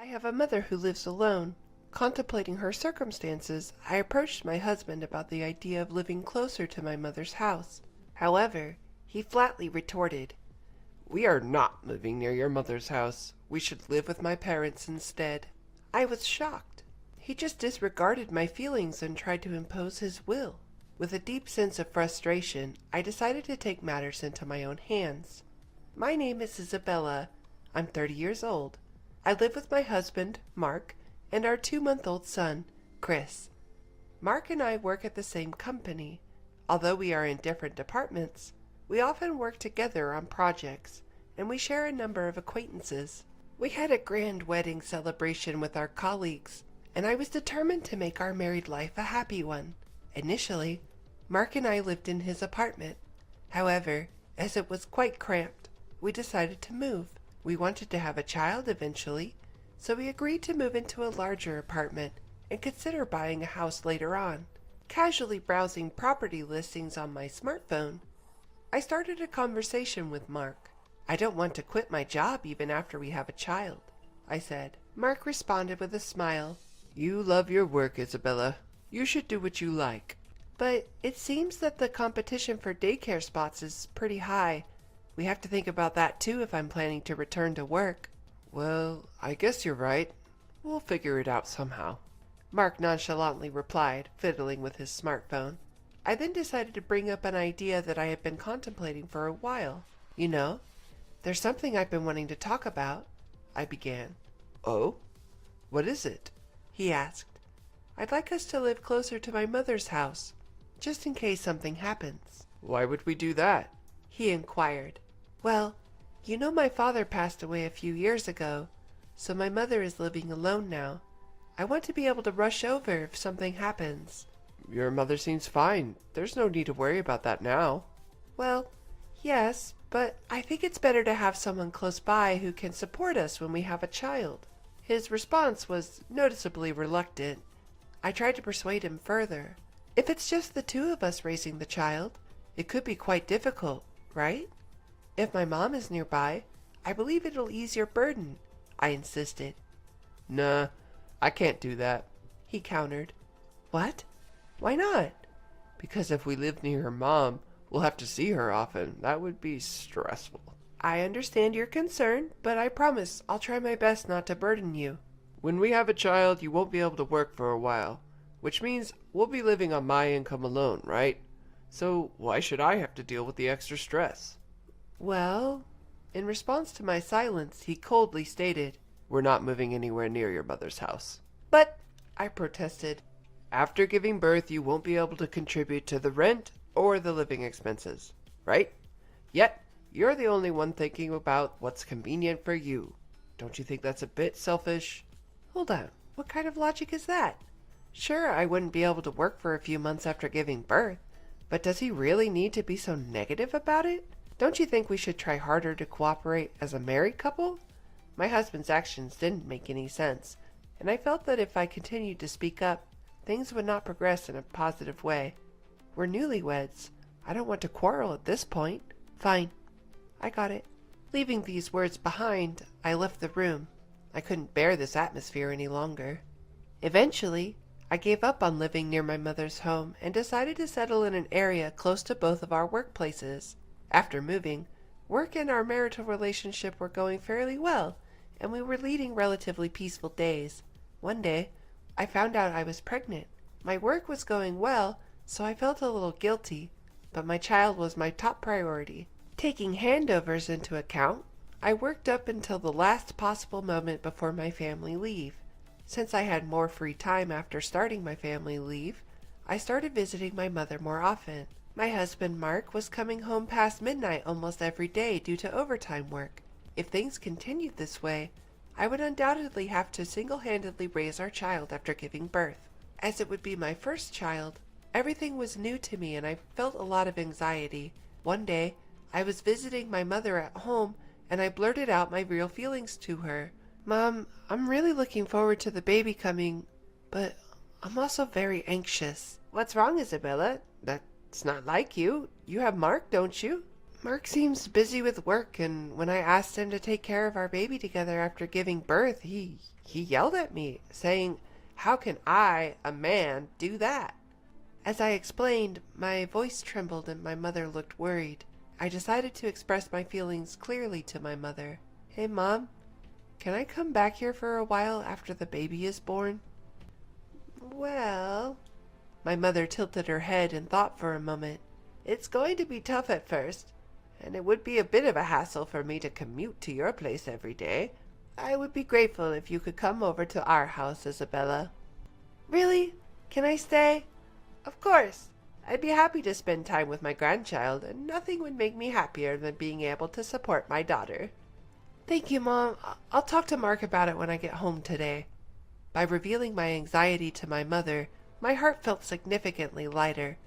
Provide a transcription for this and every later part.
have a mother who lives alone. Contemplating her circumstances, I approached my husband about the idea of living closer to my mother's house. However, he flatly retorted, "We are not moving near your mother's house. We should live with my parents instead." I was shocked. He just disregarded my feelings and tried to impose his will. With a deep sense of frustration, I decided to take matters into my own hands. My name is Isabella. I'm 30 years old. I live with my husband, Mark, and our 2-month-old son, Chris. Mark and I work at the same company. Although we are in different departments, we often work together on projects, and we share a number of acquaintances. We had a grand wedding celebration with our colleagues, and I was determined to make our married life a happy one. Initially, Mark and I lived in his apartment. However, as it was quite cramped, we decided to move. We wanted to have a child eventually, so we agreed to move into a larger apartment and consider buying a house later on. Casually browsing property listings on my smartphone, I started a conversation with Mark. "I don't want to quit my job even after we have a child," I said. Mark responded with a smile. "You love your work, Isabella. You should do what you like." "But it seems that the competition for daycare spots is pretty high. We have to think about that too if I'm planning to return to work." "Well, I guess you're right. We'll figure it out somehow," Mark nonchalantly replied, fiddling with his smartphone. I then decided to bring up an idea that I had been contemplating for a while. "You know, there's something I've been wanting to talk about," I began. "Oh? What is it?" he asked. "I'd like us to live closer to my mother's house, just in case something happens." "Why would we do that?" he inquired. "Well, you know my father passed away a few years ago, so my mother is living alone now. I want to be able to rush over if something happens." "Your mother seems fine. There's no need to worry about that now." "Well, yes, but I think it's better to have someone close by who can support us when we have a child." His response was noticeably reluctant. I tried to persuade him further. "If it's just the two of us raising the child, it could be quite difficult, right? If my mom is nearby, I believe it'll ease your burden," I insisted. "Nah, I can't do that," he countered. "What? Why not?" "Because if we live near her mom, we'll have to see her often. That would be stressful." "I understand your concern, but I promise I'll try my best not to burden you." "When we have a child, you won't be able to work for a while, which means we'll be living on my income alone, right? So why should I have to deal with the extra stress?" "Well," in response to my silence, he coldly stated, "We're not moving anywhere near your mother's house." "But," I protested. "After giving birth, you won't be able to contribute to the rent or the living expenses, right? Yet, you're the only one thinking about what's convenient for you. Don't you think that's a bit selfish?" Hold on, what kind of logic is that? Sure, I wouldn't be able to work for a few months after giving birth, but does he really need to be so negative about it? Don't you think we should try harder to cooperate as a married couple? My husband's actions didn't make any sense, and I felt that if I continued to speak up, things would not progress in a positive way. We're newlyweds. I don't want to quarrel at this point. Fine. I got it. Leaving these words behind, I left the room. I couldn't bear this atmosphere any longer. Eventually, I gave up on living near my mother's home and decided to settle in an area close to both of our workplaces. After moving, work and our marital relationship were going fairly well, and we were leading relatively peaceful days. One day, I found out I was pregnant. My work was going well, so I felt a little guilty, but my child was my top priority. Taking handovers into account, I worked up until the last possible moment before my family leave. Since I had more free time after starting my family leave, I started visiting my mother more often. My husband Mark was coming home past midnight almost every day due to overtime work. If things continued this way, I would undoubtedly have to single-handedly raise our child after giving birth. As it would be my first child, everything was new to me and I felt a lot of anxiety. One day, I was visiting my mother at home and I blurted out my real feelings to her. "Mom, I'm really looking forward to the baby coming, but I'm also very anxious." "What's wrong, Isabella? That's not like you. You have Mark, don't you?" Mark seems busy with work, and when I asked him to take care of our baby together after giving birth, he yelled at me, saying, "How can I, a man, do that?" As I explained, my voice trembled and my mother looked worried. I decided to express my feelings clearly to my mother. "Hey, Mom, can I come back here for a while after the baby is born?" "Well," my mother tilted her head and thought for a moment. "It's going to be tough at first, and it would be a bit of a hassle for me to commute to your place every day. I would be grateful if you could come over to our house, Isabella." "Really? Can I stay?" "Of course. I'd be happy to spend time with my grandchild, and nothing would make me happier than being able to support my daughter." "Thank you, Mom. I'll talk to Mark about it when I get home today." By revealing my anxiety to my mother, my heart felt significantly lighter.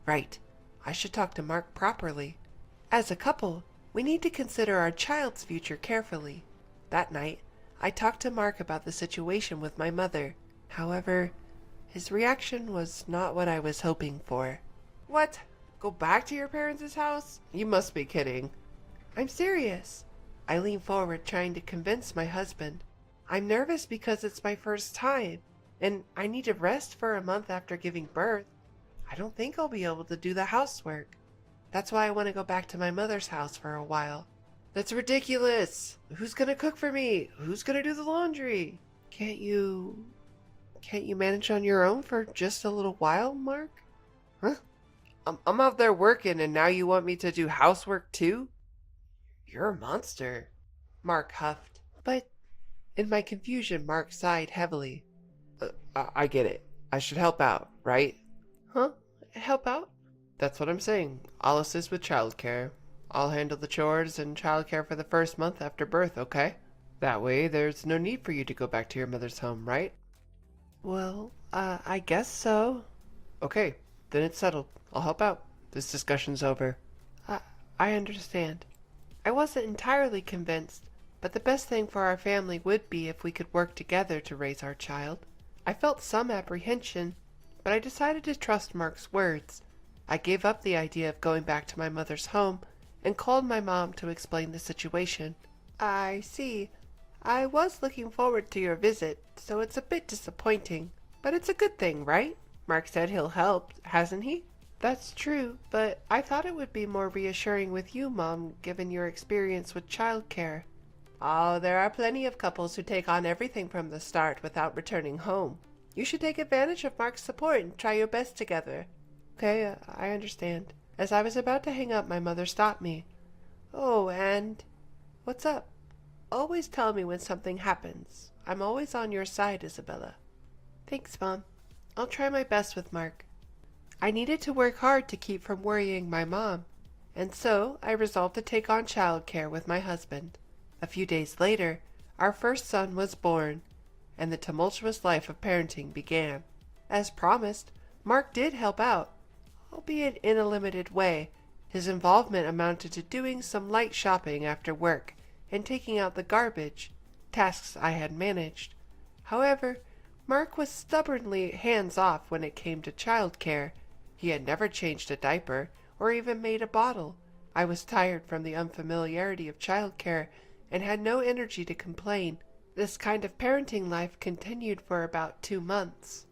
Right. I should talk to Mark properly. As a couple, we need to consider our child's future carefully. That night, I talked to Mark about the situation with my mother. However, his reaction was not what I was hoping for. What? Go back to your parents' house? You must be kidding. "I'm serious." I leaned forward, trying to convince my husband. "I'm nervous because it's my first time, and I need to rest for a month after giving birth. I don't think I'll be able to do the housework. That's why I want to go back to my mother's house for a while." "That's ridiculous. Who's gonna cook for me? Who's gonna do the laundry?" Can't you manage on your own for just a little while, Mark?" Huh? I'm out there working and now you want me to do housework too? You're a monster. Mark huffed. But in my confusion, Mark sighed heavily. I get it. I should help out, right? "Huh? Help out?" That's what I'm saying. I'll assist with childcare. I'll handle the chores and childcare for the first month after birth, okay? That way, there's no need for you to go back to your mother's home, right? "Well, I guess so." Okay, then it's settled. I'll help out. This discussion's over. I understand. I wasn't entirely convinced, but the best thing for our family would be if we could work together to raise our child. I felt some apprehension, but I decided to trust Mark's words. I gave up the idea of going back to my mother's home and called my mom to explain the situation. "I see. I was looking forward to your visit, so it's a bit disappointing. But it's a good thing, right? Mark said he'll help, hasn't he?" "That's true, but I thought it would be more reassuring with you, Mom, given your experience with childcare." "Oh, there are plenty of couples who take on everything from the start without returning home. You should take advantage of Mark's support and try your best together." "Okay, I understand." As I was about to hang up, my mother stopped me. "Oh, and what's up?" "Always tell me when something happens. I'm always on your side, Isabella." "Thanks, Mom. I'll try my best with Mark." I needed to work hard to keep from worrying my mom, and so I resolved to take on childcare with my husband. A few days later, our first son was born, and the tumultuous life of parenting began. As promised, Mark did help out, albeit in a limited way. His involvement amounted to doing some light shopping after work and taking out the garbage, tasks I had managed. However, Mark was stubbornly hands-off when it came to childcare. He had never changed a diaper or even made a bottle. I was tired from the unfamiliarity of childcare and had no energy to complain. This kind of parenting life continued for about 2 months.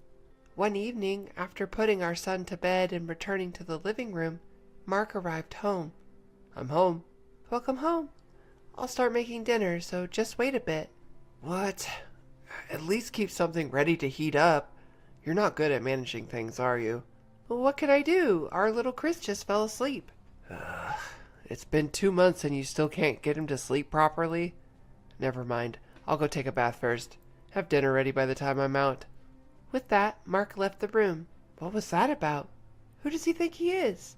One evening, after putting our son to bed and returning to the living room, Mark arrived home. "I'm home." "Welcome home. I'll start making dinner, so just wait a bit." What? At least keep something ready to heat up. You're not good at managing things, are you? "Well, what can I do? Our little Chris just fell asleep." It's been 2 months and you still can't get him to sleep properly? Never mind. I'll go take a bath first. Have dinner ready by the time I'm out. With that, Mark left the room. What was that about? Who does he think he is?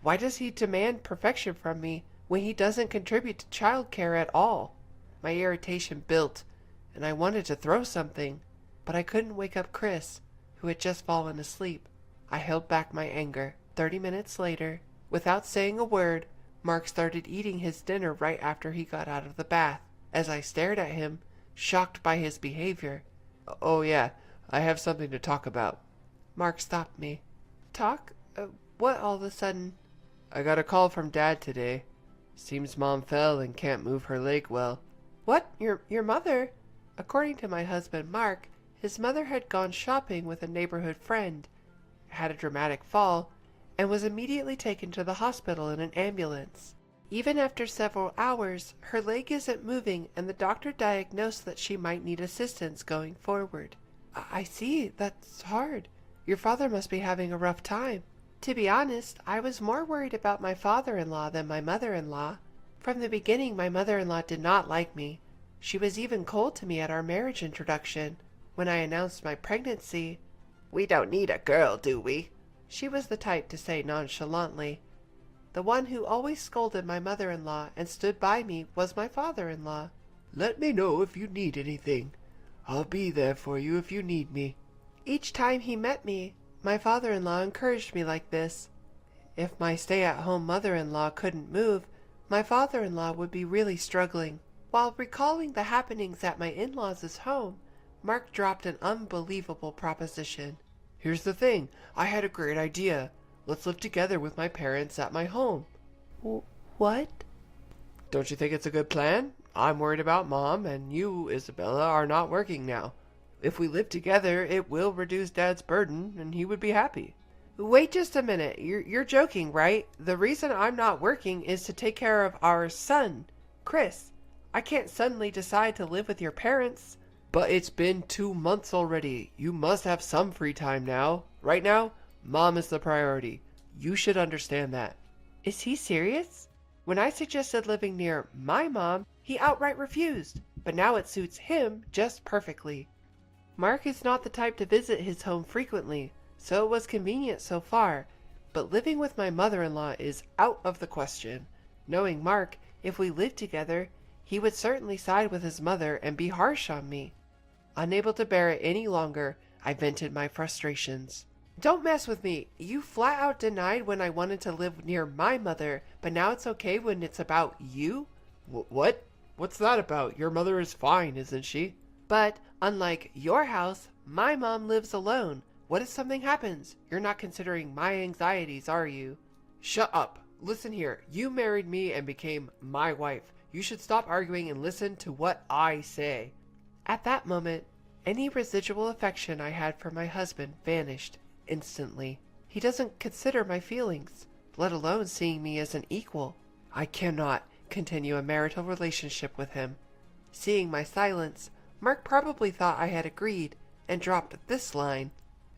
Why does he demand perfection from me when he doesn't contribute to childcare at all? My irritation built, and I wanted to throw something, but I couldn't wake up Chris, who had just fallen asleep. I held back my anger. 30 minutes later, without saying a word, Mark started eating his dinner right after he got out of the bath. As I stared at him, shocked by his behavior. "Oh yeah, I have something to talk about." Mark stopped me. "Talk? What all of a sudden?" I got a call from Dad today. Seems Mom fell and can't move her leg well. What? Your mother? According to my husband Mark, his mother had gone shopping with a neighborhood friend, had a dramatic fall, and was immediately taken to the hospital in an ambulance. Even after several hours, her leg isn't moving and the doctor diagnosed that she might need assistance going forward. I see. That's hard. Your father must be having a rough time. To be honest, I was more worried about my father-in-law than my mother-in-law. From the beginning, my mother-in-law did not like me. She was even cold to me at our marriage introduction. When I announced my pregnancy, "We don't need a girl, do we?" she was the type to say nonchalantly. The one who always scolded my mother-in-law and stood by me was my father-in-law. "Let me know if you need anything. I'll be there for you if you need me." Each time he met me, my father-in-law encouraged me like this. If my stay-at-home mother-in-law couldn't move, my father-in-law would be really struggling. While recalling the happenings at my in-laws' home, Mark dropped an unbelievable proposition. "Here's the thing. I had a great idea. Let's live together with my parents at my home." What? "Don't you think it's a good plan? I'm worried about Mom, and you, Isabella, are not working now. If we live together, it will reduce Dad's burden, and he would be happy." Wait just a minute. You're joking, right? The reason I'm not working is to take care of our son, Chris. I can't suddenly decide to live with your parents. "But it's been 2 months already. You must have some free time now. Right now, Mom is the priority. You should understand that." Is he serious? When I suggested living near my mom, he outright refused, but now it suits him just perfectly. Mark is not the type to visit his home frequently, so it was convenient so far, but living with my mother-in-law is out of the question. Knowing Mark, if we lived together, he would certainly side with his mother and be harsh on me. Unable to bear it any longer, I vented my frustrations. Don't mess with me. You flat out denied when I wanted to live near my mother, but now it's okay when it's about you? What? What's that about? Your mother is fine, isn't she? But, unlike your house, my mom lives alone. What if something happens? You're not considering my anxieties, are you? Shut up. Listen here. You married me and became my wife. You should stop arguing and listen to what I say. At that moment, any residual affection I had for my husband vanished instantly. He doesn't consider my feelings, let alone seeing me as an equal. I cannot continue a marital relationship with him. Seeing my silence, Mark probably thought I had agreed and dropped this line.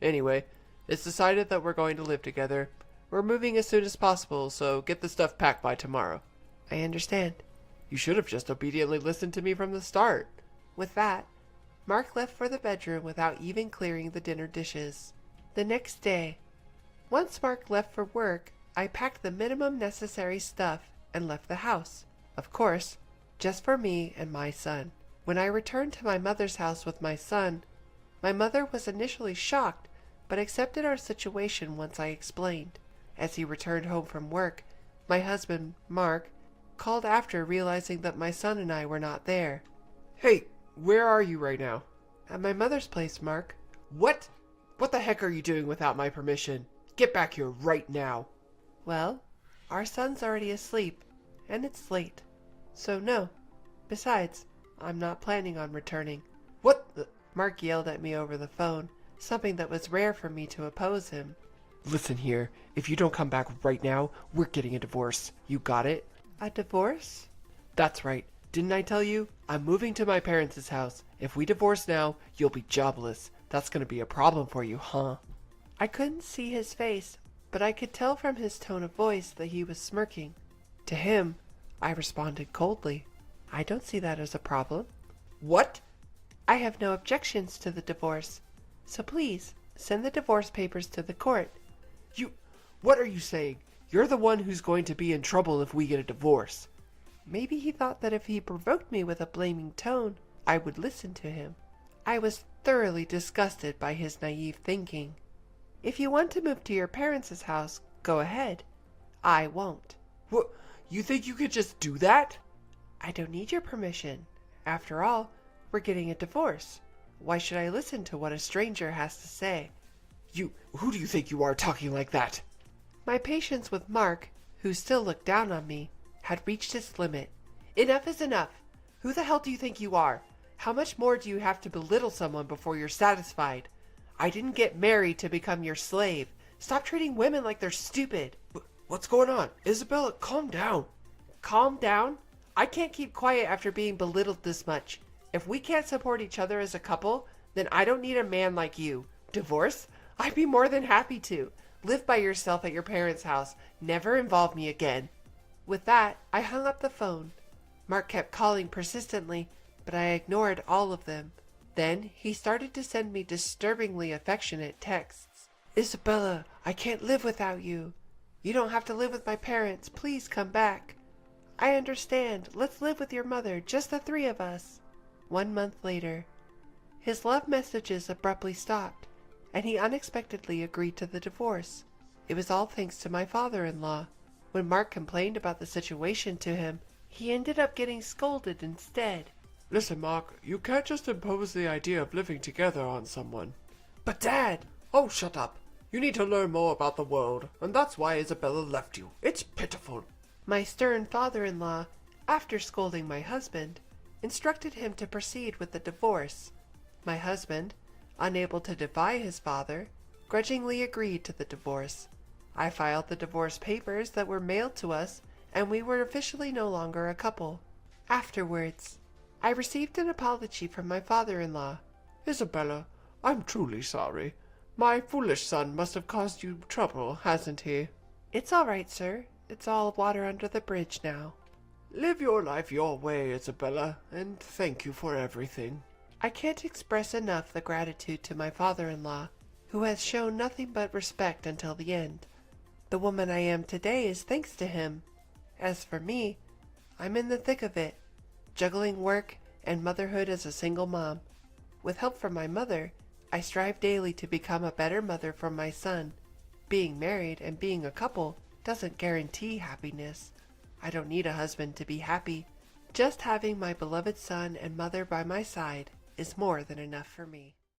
"Anyway, it's decided that we're going to live together. We're moving as soon as possible, so get the stuff packed by tomorrow." I understand. "You should have just obediently listened to me from the start." With that, Mark left for the bedroom without even clearing the dinner dishes. The next day, once Mark left for work, I packed the minimum necessary stuff and left the house. Of course, just for me and my son. When I returned to my mother's house with my son, my mother was initially shocked, but accepted our situation once I explained. As he returned home from work, my husband, Mark, called after realizing that my son and I were not there. "Hey, where are you right now?" At my mother's place, Mark. "What? What the heck are you doing without my permission? Get back here right now." Well, our son's already asleep, and it's late. So no. Besides, I'm not planning on returning. "What the—" Mark yelled at me over the phone, something that was rare for me to oppose him. "Listen here, if you don't come back right now, we're getting a divorce. You got it?" A divorce? "That's right. Didn't I tell you? I'm moving to my parents' house. If we divorce now, you'll be jobless. That's gonna be a problem for you, huh?" I couldn't see his face, but I could tell from his tone of voice that he was smirking. To him, I responded coldly. I don't see that as a problem. "What?" I have no objections to the divorce. So please, send the divorce papers to the court. What are you saying? You're the one who's going to be in trouble if we get a divorce. Maybe he thought that if he provoked me with a blaming tone, I would listen to him. I was thoroughly disgusted by his naive thinking. If you want to move to your parents' house, go ahead. I won't. What? You think you could just do that? I don't need your permission. After all, we're getting a divorce. Why should I listen to what a stranger has to say? Who do you think you are talking like that? My patience with Mark, who still looked down on me, had reached its limit. Enough is enough. Who the hell do you think you are? How much more do you have to belittle someone before you're satisfied? I didn't get married to become your slave. Stop treating women like they're stupid. What's going on? Isabella, calm down. Calm down? I can't keep quiet after being belittled this much. If we can't support each other as a couple, then I don't need a man like you. Divorce? I'd be more than happy to. Live by yourself at your parents' house. Never involve me again. With that, I hung up the phone. Mark kept calling persistently, but I ignored all of them. Then he started to send me disturbingly affectionate texts. Isabella, I can't live without you. You don't have to live with my parents. Please come back. I understand. Let's live with your mother, just the three of us. 1 month later, his love messages abruptly stopped, and he unexpectedly agreed to the divorce. It was all thanks to my father-in-law. When Mark complained about the situation to him, he ended up getting scolded instead. Listen, Mark, you can't just impose the idea of living together on someone. But Dad! Oh, shut up. You need to learn more about the world, and that's why Isabella left you. It's pitiful. My stern father-in-law, after scolding my husband, instructed him to proceed with the divorce. My husband, unable to defy his father, grudgingly agreed to the divorce. I filed the divorce papers that were mailed to us, and we were officially no longer a couple. Afterwards, I received an apology from my father-in-law. Isabella, I'm truly sorry. My foolish son must have caused you trouble, hasn't he? It's all right, sir. It's all water under the bridge now. Live your life your way, Isabella, and thank you for everything. I can't express enough the gratitude to my father-in-law, who has shown nothing but respect until the end. The woman I am today is thanks to him. As for me, I'm in the thick of it, juggling work and motherhood as a single mom. With help from my mother, I strive daily to become a better mother for my son. Being married and being a couple doesn't guarantee happiness. I don't need a husband to be happy. Just having my beloved son and mother by my side is more than enough for me.